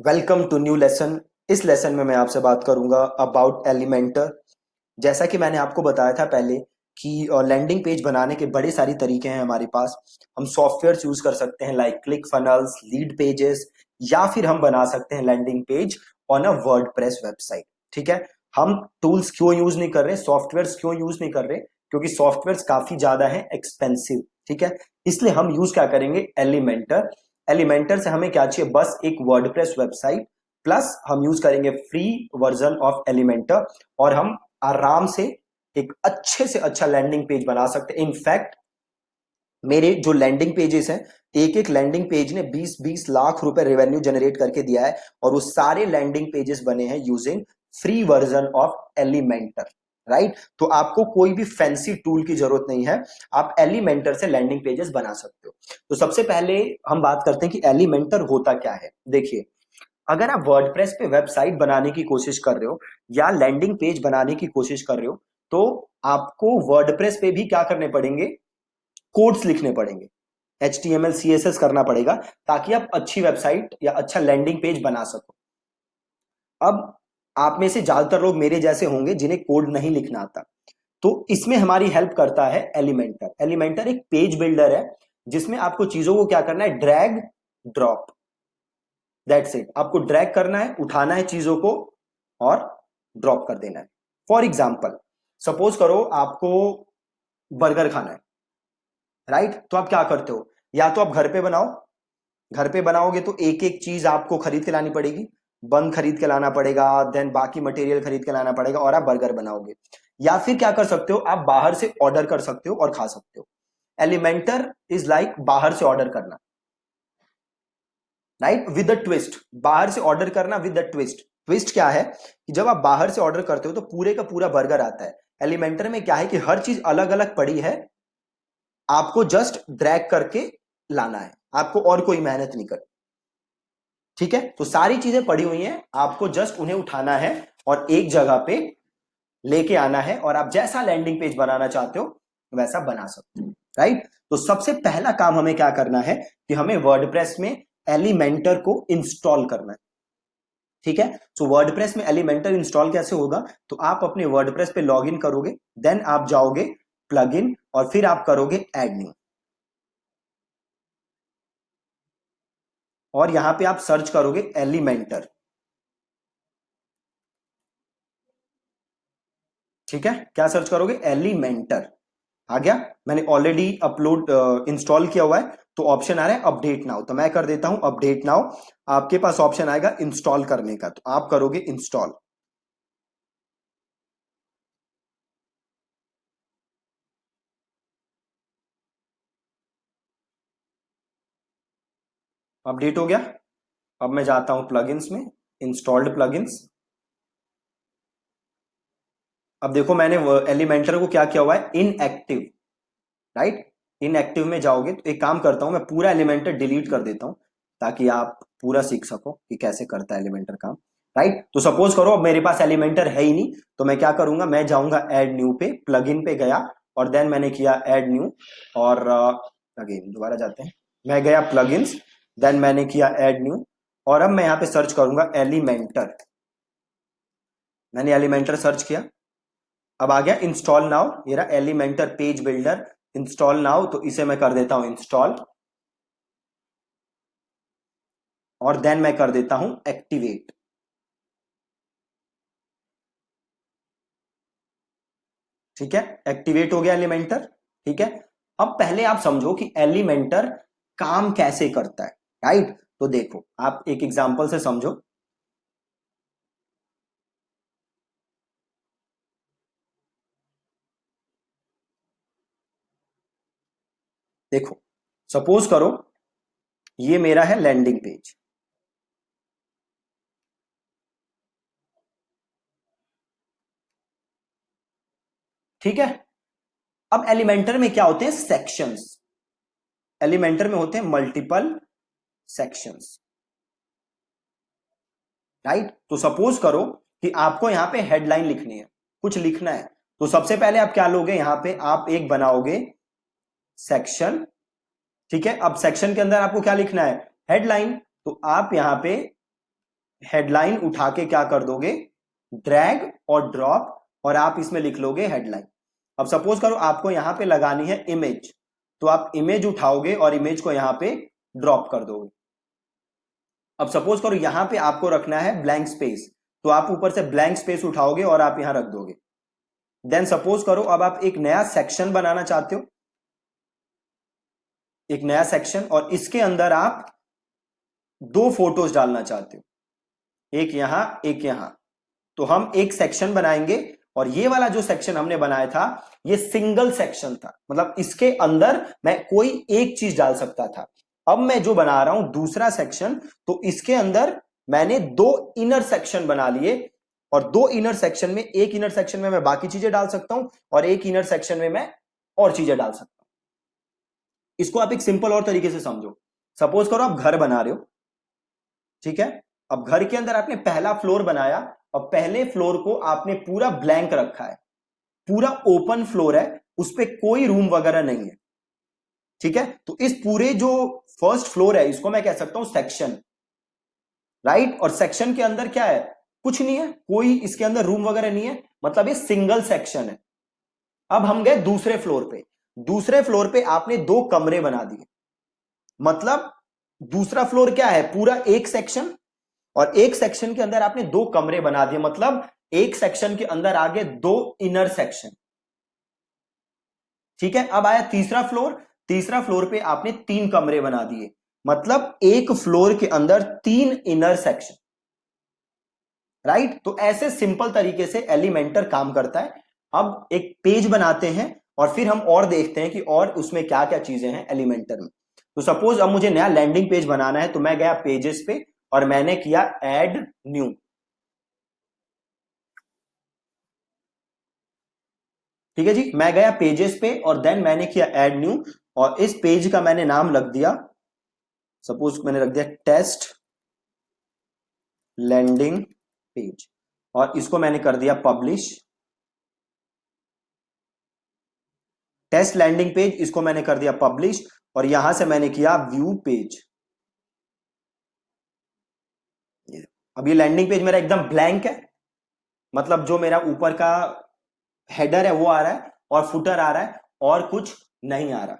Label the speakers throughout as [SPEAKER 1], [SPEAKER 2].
[SPEAKER 1] Welcome to new lesson. इस lesson में मैं आपसे बात करूंगा अबाउट एलिमेंटर। जैसा कि मैंने आपको बताया था पहले कि लैंडिंग पेज बनाने के बड़े सारी तरीके हैं हमारे पास। हम सॉफ्टवेयर यूज कर सकते हैं like click funnels, lead pages, या फिर हम बना सकते हैं landing page on a WordPress website. ठीक है। हम टूल्स क्यों यूज नहीं कर रहे, सॉफ्टवेयर क्यों यूज नहीं कर रहे? क्योंकि सॉफ्टवेयर काफी ज्यादा है एक्सपेंसिव। ठीक है। इसलिए हम यूज क्या करेंगे, एलिमेंटर। एलिमेंटर से हमें क्या चाहिए, बस एक वर्डप्रेस वेबसाइट, प्लस हम यूज करेंगे फ्री वर्जन ऑफ एलिमेंटर, और हम आराम से एक अच्छे से अच्छा लैंडिंग पेज बना सकते हैं। इनफैक्ट मेरे जो लैंडिंग पेजेस हैं, एक एक लैंडिंग पेज ने 20-20 लाख रुपए रेवेन्यू जनरेट करके दिया है, और वो सारे लैंडिंग पेजेस बने हैं using free version of Elementor. Right. तो आपको कोई भी फैंसी टूल की जरूरत नहीं है, आप एलिमेंटर से लैंडिंग पेजेस बना सकते हो। तो सबसे पहले हम बात करते हैं कि एलिमेंटर होता क्या है। देखिए, अगर आप वर्डप्रेस पे वेबसाइट बनाने की कोशिश कर रहे हो या लैंडिंग पेज बनाने की कोशिश कर रहे हो, तो आपको वर्डप्रेस पे भी क्या करने पड़ेंगे, कोड्स लिखने पड़ेंगे, HTML CSS करना पड़ेगा, ताकि आप अच्छी वेबसाइट या अच्छा लैंडिंग पेज बना सको। अब आप में से ज्यादातर लोग मेरे जैसे होंगे जिन्हें कोड नहीं लिखना आता, तो इसमें हमारी हेल्प करता है एलिमेंटर। एलिमेंटर एक पेज बिल्डर है जिसमें आपको चीजों को क्या करना है, ड्रैग ड्रॉप, दैट्स इट। आपको ड्रैग करना है, उठाना है चीजों को और ड्रॉप कर देना है। फॉर एग्जाम्पल, सपोज करो आपको बर्गर खाना है, राइट? तो आप क्या करते हो, या तो आप घर पे बनाओ। घर पे बनाओगे तो एक एक चीज आपको खरीद के लानी पड़ेगी, बन खरीद के लाना पड़ेगा, देन बाकी मटेरियल खरीद के लाना पड़ेगा, और आप बर्गर बनाओगे। या फिर क्या कर सकते हो, आप बाहर से ऑर्डर कर सकते हो और खा सकते हो। एलिमेंटर इज लाइक बाहर से ऑर्डर करना, राइट, विद द ट्विस्ट। बाहर से ऑर्डर करना विद द ट्विस्ट। ट्विस्ट क्या है कि जब आप बाहर से ऑर्डर करते हो तो पूरे का पूरा बर्गर आता है। एलिमेंटर में क्या है कि हर चीज अलग अलग पड़ी है, आपको जस्ट ड्रैग करके लाना है, आपको और कोई मेहनत नहीं करनी। ठीक है। तो सारी चीजें पड़ी हुई हैं, आपको जस्ट उन्हें उठाना है और एक जगह पे लेके आना है, और आप जैसा लैंडिंग पेज बनाना चाहते हो वैसा बना सकते हो। राइट। तो सबसे पहला काम हमें क्या करना है कि हमें वर्डप्रेस में एलिमेंटर को इंस्टॉल करना है। ठीक है। सो वर्डप्रेस में एलिमेंटर इंस्टॉल कैसे होगा, तो आप अपने वर्डप्रेस पे लॉग इन करोगे, देन आप जाओगे प्लगइन, और फिर आप करोगे ऐड न्यू, और यहां पे आप सर्च करोगे एलिमेंटर। ठीक है। क्या सर्च करोगे, एलिमेंटर। आ गया। मैंने ऑलरेडी अपलोड इंस्टॉल किया हुआ है, तो ऑप्शन आ रहा है अपडेट नाउ, तो मैं कर देता हूं अपडेट नाउ। आपके पास ऑप्शन आएगा इंस्टॉल करने का, तो आप करोगे इंस्टॉल। अपडेट हो गया। अब मैं जाता हूं प्लगइन्स में, इंस्टॉल्ड प्लगइन्स। अब देखो, मैंने एलिमेंटर को क्या किया हुआ है, इनएक्टिव। राइट। इनएक्टिव में जाओगे तो एक काम करता हूं, मैं पूरा एलिमेंटर डिलीट कर देता हूं, ताकि आप पूरा सीख सको कि कैसे करता है एलिमेंटर काम। राइट। तो सपोज करो अब मेरे पास एलिमेंटर है ही नहीं, तो मैं क्या करूंगा, मैं जाऊंगा ऐड न्यू पे, प्लगइन पे गया, और देन मैंने किया ऐड न्यू, और अगेन दोबारा जाते हैं, मैं गया प्लगइन्स, देन मैंने किया ऐड न्यू, और अब मैं यहां पे सर्च करूंगा एलिमेंटर। मैंने एलिमेंटर सर्च किया, अब आ गया इंस्टॉल नाउ, ये रहा Elementor page builder install now, तो इसे मैं कर देता हूं इंस्टॉल, और देन मैं कर देता हूं एक्टिवेट। ठीक है। एक्टिवेट हो गया एलिमेंटर। ठीक है। अब पहले आप समझो कि एलिमेंटर काम कैसे करता है। राइट। तो देखो, आप एक एग्जांपल से समझो। देखो, सपोज करो ये मेरा है लैंडिंग पेज। ठीक है। अब एलिमेंटर में क्या होते हैं, सेक्शंस। एलिमेंटर में होते हैं मल्टीपल सेक्शंस। राइट। तो सपोज करो कि आपको यहां पे हेडलाइन लिखनी है, कुछ लिखना है, तो सबसे पहले आप क्या लोगे, यहां पे आप एक बनाओगे सेक्शन। ठीक है। अब सेक्शन के अंदर आपको क्या लिखना है, हेडलाइन। तो आप यहां पे हेडलाइन उठा के क्या कर दोगे, ड्रैग और ड्रॉप, और आप इसमें लिख लोगे हेडलाइन। अब सपोज करो आपको यहां पे लगानी है इमेज, तो आप इमेज उठाओगे और इमेज को यहां पे ड्रॉप कर दोगे। अब सपोज करो यहां पे आपको रखना है ब्लैंक स्पेस, तो आप ऊपर से ब्लैंक स्पेस उठाओगे और आप यहां रख दोगे। देन सपोज करो अब आप एक नया सेक्शन बनाना चाहते हो, एक नया सेक्शन, और इसके अंदर आप दो फोटोज डालना चाहते हो, एक यहां एक यहां। तो हम एक सेक्शन बनाएंगे, और ये वाला जो सेक्शन हमने बनाया था ये सिंगल सेक्शन था, मतलब इसके अंदर मैं कोई एक चीज डाल सकता था। अब मैं जो बना रहा हूं दूसरा सेक्शन, तो इसके अंदर मैंने दो इनर सेक्शन बना लिए, और दो इनर सेक्शन में, एक इनर सेक्शन में मैं बाकी चीजें डाल सकता हूं और एक इनर सेक्शन में मैं और चीजें डाल सकता हूं। इसको आप एक सिंपल और तरीके से समझो। सपोज करो आप घर बना रहे हो, ठीक है। अब घर के अंदर आपने पहला फ्लोर बनाया, और पहले फ्लोर को आपने पूरा ब्लैंक रखा है, पूरा ओपन फ्लोर है, उस पर कोई रूम वगैरह नहीं है, ठीक है। तो इस पूरे जो फर्स्ट फ्लोर है इसको मैं कह सकता हूं सेक्शन, राइट। और सेक्शन के अंदर क्या है, कुछ नहीं है, कोई इसके अंदर रूम वगैरह नहीं है, मतलब ये सिंगल सेक्शन है। अब हम गए दूसरे फ्लोर पे, दूसरे फ्लोर पे आपने दो कमरे बना दिए, मतलब दूसरा फ्लोर क्या है, पूरा एक सेक्शन, और एक सेक्शन के अंदर आपने दो कमरे बना दिए, मतलब एक सेक्शन के अंदर आगे दो इनर सेक्शन, ठीक है। अब आया तीसरा फ्लोर, तीसरा फ्लोर पे आपने तीन कमरे बना दिए, मतलब एक फ्लोर के अंदर तीन इनर सेक्शन, राइट। तो ऐसे सिंपल तरीके से एलिमेंटर काम करता है। अब एक पेज बनाते हैं और फिर हम और देखते हैं कि और उसमें क्या क्या चीजें हैं एलिमेंटर में। तो सपोज अब मुझे नया लैंडिंग पेज बनाना है, तो मैं गया पेजेस पे और मैंने किया ऐड न्यू, ठीक है जी। मैं गया पेजेस पे और देन मैंने किया ऐड न्यू, और इस पेज का मैंने नाम रख दिया, सपोज मैंने रख दिया टेस्ट लैंडिंग पेज, और इसको मैंने कर दिया पब्लिश। टेस्ट लैंडिंग पेज, इसको मैंने कर दिया पब्लिश, और यहां से मैंने किया व्यू पेज। अब ये लैंडिंग पेज मेरा एकदम ब्लैंक है, मतलब जो मेरा ऊपर का हेडर है वो आ रहा है और फुटर आ रहा है, और कुछ नहीं आ रहा,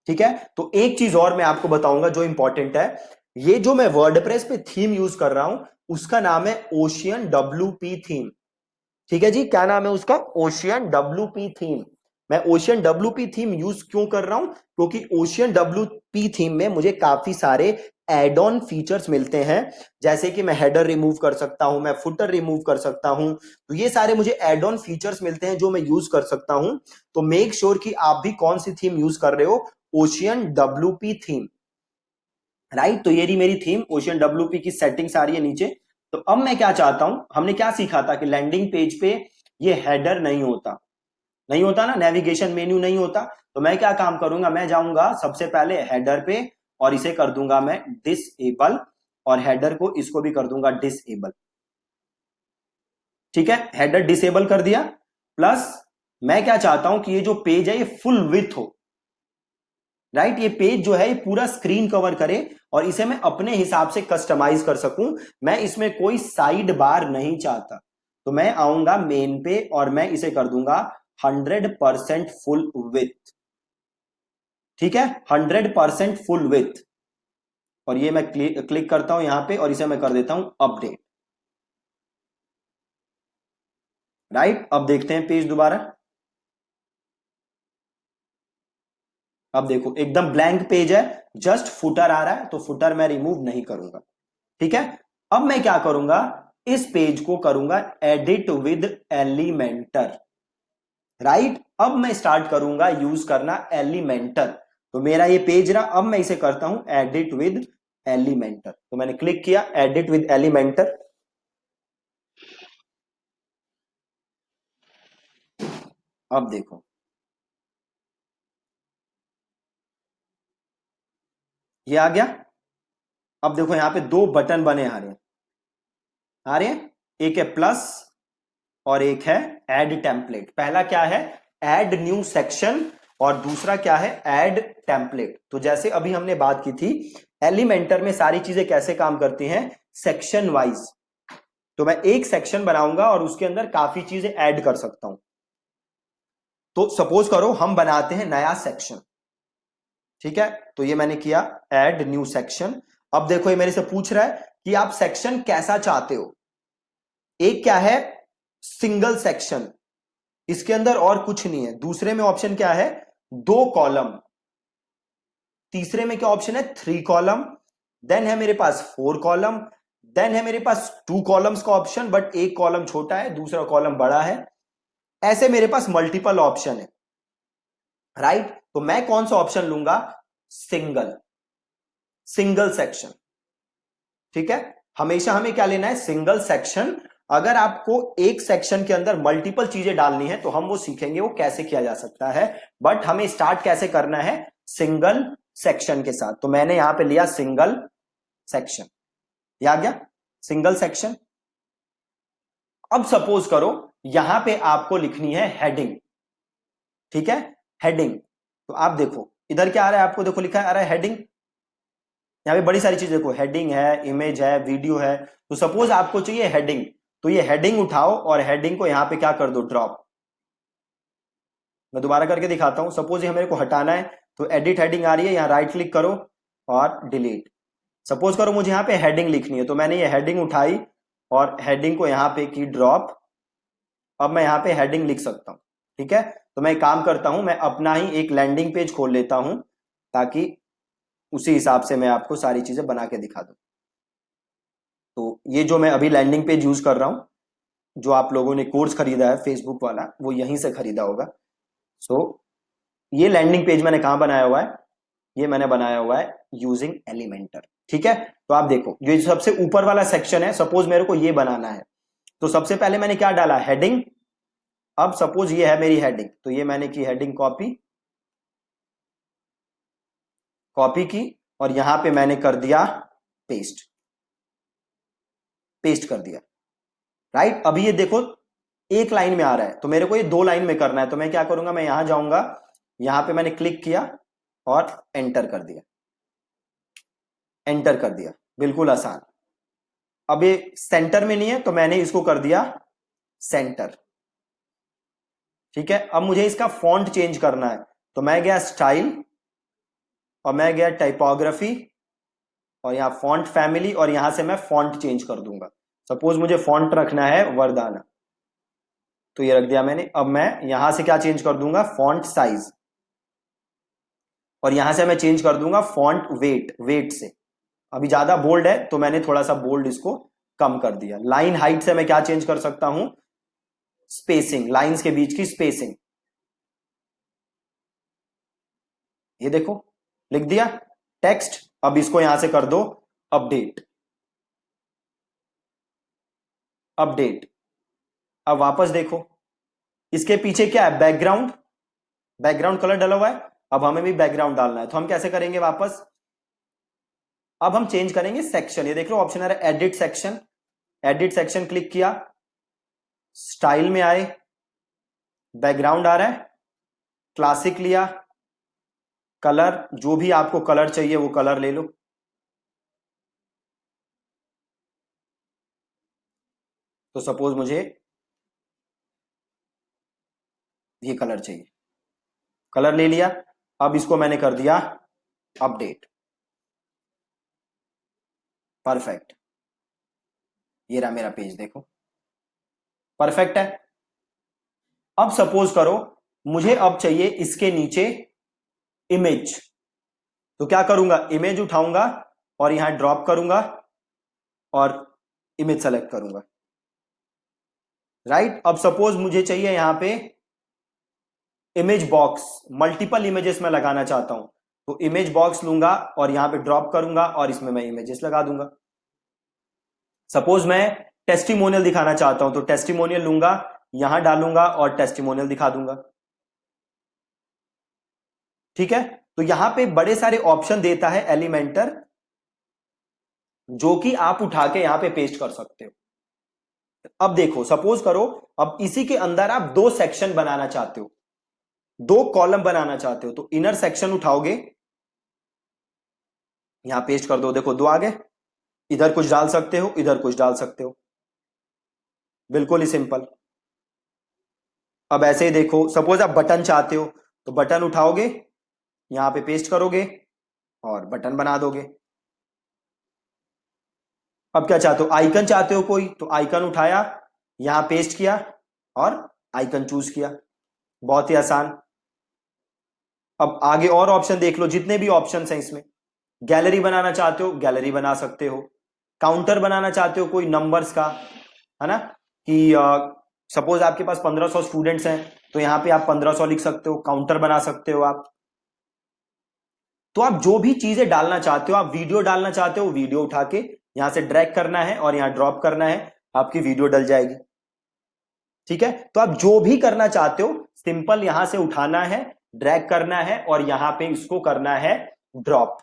[SPEAKER 1] ठीक है। तो एक चीज और मैं आपको बताऊंगा जो इंपॉर्टेंट है, ये जो मैं वर्डप्रेस पे थीम यूज कर रहा हूं उसका नाम है ओशियन WP थीम, ठीक है जी। क्या नाम है उसका, ओशियन WP थीम। मैं ओशियन WP थीम यूज क्यों कर रहा हूं, क्योंकि ओशियन WP थीम में मुझे काफी सारे एड ऑन फीचर्स मिलते हैं, जैसे कि मैं हेडर रिमूव कर सकता हूं, मैं फुटर रिमूव कर सकता हूं, तो ये सारे मुझे एड ऑन फीचर्स मिलते हैं जो मैं यूज कर सकता हूं। तो मेक श्योर कि आप भी कौन सी थीम यूज कर रहे हो, ओशियन WP थीम, राइट। तो ये रही मेरी थीम, ओशियन WP की सेटिंग्स आ रही है नीचे। तो अब मैं क्या चाहता हूं, हमने क्या सीखा था कि लैंडिंग पेज पे ये हेडर नहीं होता, नहीं होता ना, नेविगेशन मेन्यू नहीं होता। तो मैं क्या काम करूंगा, मैं जाऊंगा सबसे पहले हेडर पे और इसे कर दूंगा मैं डिसेबल, और हेडर को इसको भी कर दूंगा डिसेबल, ठीक है। हेडर डिसेबल कर दिया, प्लस मैं क्या चाहता हूं कि ये जो पेज है ये फुल विड्थ हो, राइट। ये पेज जो है ये पूरा स्क्रीन कवर करे और इसे मैं अपने हिसाब से कस्टमाइज कर सकूं। मैं इसमें कोई साइड बार नहीं चाहता, तो मैं आऊंगा मेन पे और मैं इसे कर दूंगा 100% फुल विथ, ठीक है, 100% फुल विथ। और ये मैं क्लिक करता हूं यहां पे और इसे मैं कर देता हूं अपडेट, राइट। अब देखते हैं पेज दोबारा, अब देखो एकदम ब्लैंक पेज है, जस्ट फुटर आ रहा है, तो फुटर मैं रिमूव नहीं करूंगा, ठीक है। अब मैं क्या करूंगा, इस पेज को करूंगा एडिट विद एलिमेंटर, राइट। अब मैं स्टार्ट करूंगा यूज करना एलिमेंटर। तो मेरा ये पेज रहा, अब मैं इसे करता हूं एडिट विद एलिमेंटर, तो मैंने क्लिक किया एडिट विद एलिमेंटर। अब देखो ये आ गया। अब देखो यहां पे दो बटन बने आ रहे हैं, आ रहे हैं, एक है प्लस और एक है ऐड टेम्पलेट। पहला क्या है, ऐड न्यू सेक्शन, और दूसरा क्या है, ऐड टेम्पलेट। तो जैसे अभी हमने बात की थी एलिमेंटर में सारी चीजें कैसे काम करती हैं, सेक्शन वाइज, तो मैं एक सेक्शन बनाऊंगा और उसके अंदर काफी चीजें ऐड कर सकता हूं। तो सपोज करो हम बनाते हैं नया सेक्शन, ठीक है, तो ये मैंने किया, ऐड न्यू सेक्शन। अब देखो ये मेरे से पूछ रहा है कि आप सेक्शन कैसा चाहते हो। एक क्या है, सिंगल सेक्शन, इसके अंदर और कुछ नहीं है। दूसरे में ऑप्शन क्या है, 2 कॉलम। तीसरे में क्या ऑप्शन है, 3 कॉलम। देन है मेरे पास 4 कॉलम। देन है मेरे पास 2 कॉलम्स का ऑप्शन, बट एक कॉलम छोटा है, दूसरा कॉलम बड़ा है। ऐसे मेरे पास मल्टीपल ऑप्शन है, राइट। तो मैं कौन सा ऑप्शन लूंगा, सिंगल, सिंगल सेक्शन, ठीक है। हमेशा हमें क्या लेना है, सिंगल सेक्शन। अगर आपको एक सेक्शन के अंदर मल्टीपल चीजें डालनी है तो हम वो सीखेंगे वो कैसे किया जा सकता है, बट हमें स्टार्ट कैसे करना है, सिंगल सेक्शन के साथ। तो मैंने यहां पे लिया सिंगल सेक्शन, ये आ गया सिंगल सेक्शन। अब सपोज करो यहां पे आपको लिखनी है हेडिंग, ठीक है, हेडिंग। तो आप देखो इधर क्या आ रहा है, आपको देखो लिखा है आ रहा है हेडिंग। यहाँ पे बड़ी सारी चीजें देखो, हेडिंग है, इमेज है, वीडियो है। तो सपोज आपको चाहिए हेडिंग, तो ये हेडिंग उठाओ और हेडिंग को यहां पे क्या कर दो, ड्रॉप। मैं दोबारा करके दिखाता हूं। सपोज ये मेरे को हटाना है, तो एडिट हेडिंग आ रही है, यहां राइट क्लिक करो और डिलीट। सपोज करो मुझे यहां पे हेडिंग लिखनी है, तो मैंने ये हेडिंग उठाई और हेडिंग को यहां पे की ड्रॉप। अब मैं यहां पे हेडिंग लिख सकता हूं, ठीक है। तो मैं एक काम करता हूं, मैं अपना ही एक लैंडिंग पेज खोल लेता हूं, ताकि उसी हिसाब से मैं आपको सारी चीजें बना के दिखा दूं। तो ये जो मैं अभी लैंडिंग पेज यूज कर रहा हूं, जो आप लोगों ने कोर्स खरीदा है फेसबुक वाला, वो यहीं से खरीदा होगा। सो ये लैंडिंग पेज मैंने कहां बनाया हुआ है, ये मैंने बनाया हुआ है यूजिंग एलिमेंटर, ठीक है। तो आप देखो जो सबसे ऊपर वाला सेक्शन है, सपोज मेरे को ये बनाना है, तो सबसे पहले मैंने क्या डाला, हेडिंग। अब सपोज ये है मेरी हेडिंग, तो ये मैंने की हेडिंग कॉपी, कॉपी की, और यहां पे मैंने कर दिया पेस्ट, पेस्ट कर दिया, राइट। अभी ये देखो एक लाइन में आ रहा है, तो मेरे को ये 2 लाइन में करना है। तो मैं क्या करूंगा, मैं यहां जाऊंगा, यहां पे मैंने क्लिक किया और एंटर कर दिया, एंटर कर दिया, बिल्कुल आसान। अब ये सेंटर में नहीं है, तो मैंने इसको कर दिया सेंटर, ठीक है। अब मुझे इसका फॉन्ट चेंज करना है, तो मैं गया स्टाइल और मैं गया टाइपोग्राफी और यहां फॉन्ट फैमिली, और यहां से मैं फॉन्ट चेंज कर दूंगा। सपोज मुझे फॉन्ट रखना है वरदाना, तो ये रख दिया मैंने। अब मैं यहां से क्या चेंज कर दूंगा, फॉन्ट साइज, और यहां से मैं चेंज कर दूंगा फॉन्ट वेट, वेट से। अभी ज्यादा बोल्ड है तो मैंने थोड़ा सा बोल्ड इसको कम कर दिया। लाइन हाइट से मैं क्या चेंज कर सकता हूं, स्पेसिंग, लाइंस के बीच की स्पेसिंग, ये देखो लिख दिया टेक्स्ट। अब इसको यहां से कर दो अपडेट, अपडेट। अब वापस देखो, इसके पीछे क्या है, बैकग्राउंड, बैकग्राउंड कलर डला हुआ है। अब हमें भी बैकग्राउंड डालना है, तो हम कैसे करेंगे वापस, अब हम चेंज करेंगे सेक्शन। ये देख लो ऑप्शन आ रहा है edit section, edit section click किया, स्टाइल में आए, बैकग्राउंड आ रहा है, क्लासिक लिया, कलर जो भी आपको कलर चाहिए वो कलर ले लो। तो सपोज मुझे ये कलर चाहिए, कलर ले लिया। अब इसको मैंने कर दिया अपडेट, परफेक्ट। ये रहा मेरा पेज, देखो परफेक्ट है। अब सपोज करो मुझे अब चाहिए इसके नीचे इमेज, तो क्या करूंगा, इमेज उठाऊंगा और यहां ड्रॉप करूंगा और इमेज सेलेक्ट करूंगा, राइट। अब सपोज मुझे चाहिए यहां पे इमेज बॉक्स, मल्टीपल इमेजेस में लगाना चाहता हूं, तो इमेज बॉक्स लूंगा और यहां पे ड्रॉप करूंगा और इसमें मैं इमेजेस लगा दूंगा। सपोज मैं टेस्टिमोनियल दिखाना चाहता हूं, तो टेस्टिमोनियल लूंगा, यहां डालूंगा और टेस्टिमोनियल दिखा दूंगा, ठीक है। तो यहां पे बड़े सारे ऑप्शन देता है एलिमेंटर, जो कि आप उठा के यहां पे पेस्ट कर सकते हो। अब देखो सपोज करो अब इसी के अंदर आप 2 सेक्शन बनाना चाहते हो, 2 कॉलम बनाना चाहते हो, तो इनर सेक्शन उठाओगे, यहां पेस्ट कर दो, देखो 2 आ गए। इधर कुछ डाल सकते हो, इधर कुछ डाल सकते हो, बिल्कुल ही सिंपल। अब ऐसे ही देखो, सपोज आप बटन चाहते हो तो बटन उठाओगे, यहां पे पेस्ट करोगे और बटन बना दोगे। अब क्या चाहते हो, आइकन चाहते हो कोई, तो आइकन उठाया, यहां पेस्ट किया और आइकन चूज किया। बहुत ही आसान। अब आगे और ऑप्शन देख लो, जितने भी ऑप्शन हैं इसमें। गैलरी बनाना चाहते हो, गैलरी बना सकते हो। काउंटर बनाना चाहते हो कोई नंबर्स का, है ना, कि सपोज आपके पास 1500 स्टूडेंट्स हैं, तो यहां पे आप 1500 लिख सकते हो, काउंटर बना सकते हो आप। तो आप जो भी चीजें डालना चाहते हो, आप वीडियो डालना चाहते हो, वीडियो उठा के यहां से ड्रैग करना है और यहां ड्रॉप करना है, आपकी वीडियो डल जाएगी। ठीक है, तो आप जो भी करना चाहते हो, सिंपल यहां से उठाना है, ड्रैग करना है और यहां पे इसको करना है ड्रॉप।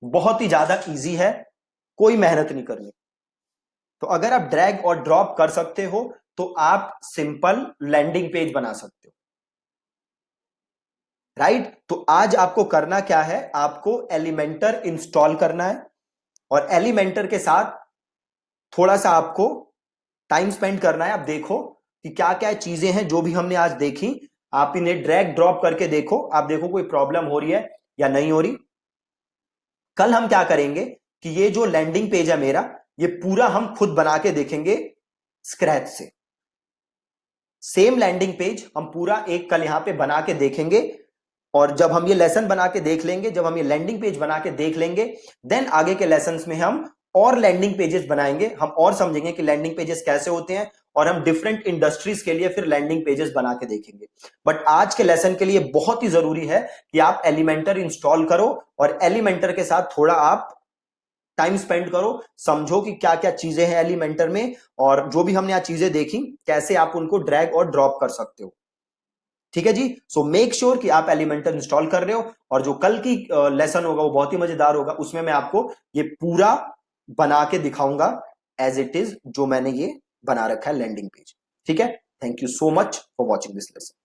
[SPEAKER 1] बहुत ही ज्यादा इजी है, कोई मेहनत नहीं करनी। तो अगर आप ड्रैग और ड्रॉप कर सकते हो तो आप सिंपल लैंडिंग पेज बना सकते हो। राइट, तो आज आपको करना क्या है, आपको एलिमेंटर इंस्टॉल करना है और एलिमेंटर के साथ थोड़ा सा आपको टाइम स्पेंड करना है। आप देखो कि क्या क्या चीजें हैं जो भी हमने आज देखी, आप इन्हें ड्रैग ड्रॉप करके देखो, आप देखो कोई प्रॉब्लम हो रही है या नहीं हो रही। कल हम क्या करेंगे कि ये जो लैंडिंग पेज है मेरा, ये पूरा हम खुद बना के देखेंगे स्क्रैच से। सेम लैंडिंग पेज हम पूरा एक कल यहां पे बना के देखेंगे। और जब हम ये लेसन बना के देख लेंगे, जब हम ये लैंडिंग पेज बना के देख लेंगे, देन आगे के लेसन्स में हम और लैंडिंग पेजेस बनाएंगे, हम और समझेंगे कि लैंडिंग पेजेस कैसे होते हैं, और हम डिफरेंट इंडस्ट्रीज के लिए फिर लैंडिंग पेजेस बना के देखेंगे। बट आज के लेसन के लिए बहुत ही जरूरी है कि आप एलिमेंटर इंस्टॉल करो और एलिमेंटर के साथ थोड़ा आप टाइम स्पेंड करो, समझो कि क्या क्या चीजें हैं एलिमेंटर में, और जो भी हमने आज चीजें देखी कैसे आप उनको ड्रैग और ड्रॉप कर सकते हो। ठीक है जी, सो मेक श्योर कि आप एलिमेंटर इंस्टॉल कर रहे हो, और जो कल की लेसन होगा वो बहुत ही मजेदार होगा, उसमें मैं आपको ये पूरा बना के दिखाऊंगा एज इट इज, जो मैंने ये बना रखा है लैंडिंग पेज। ठीक है, thank you so much for watching this lesson.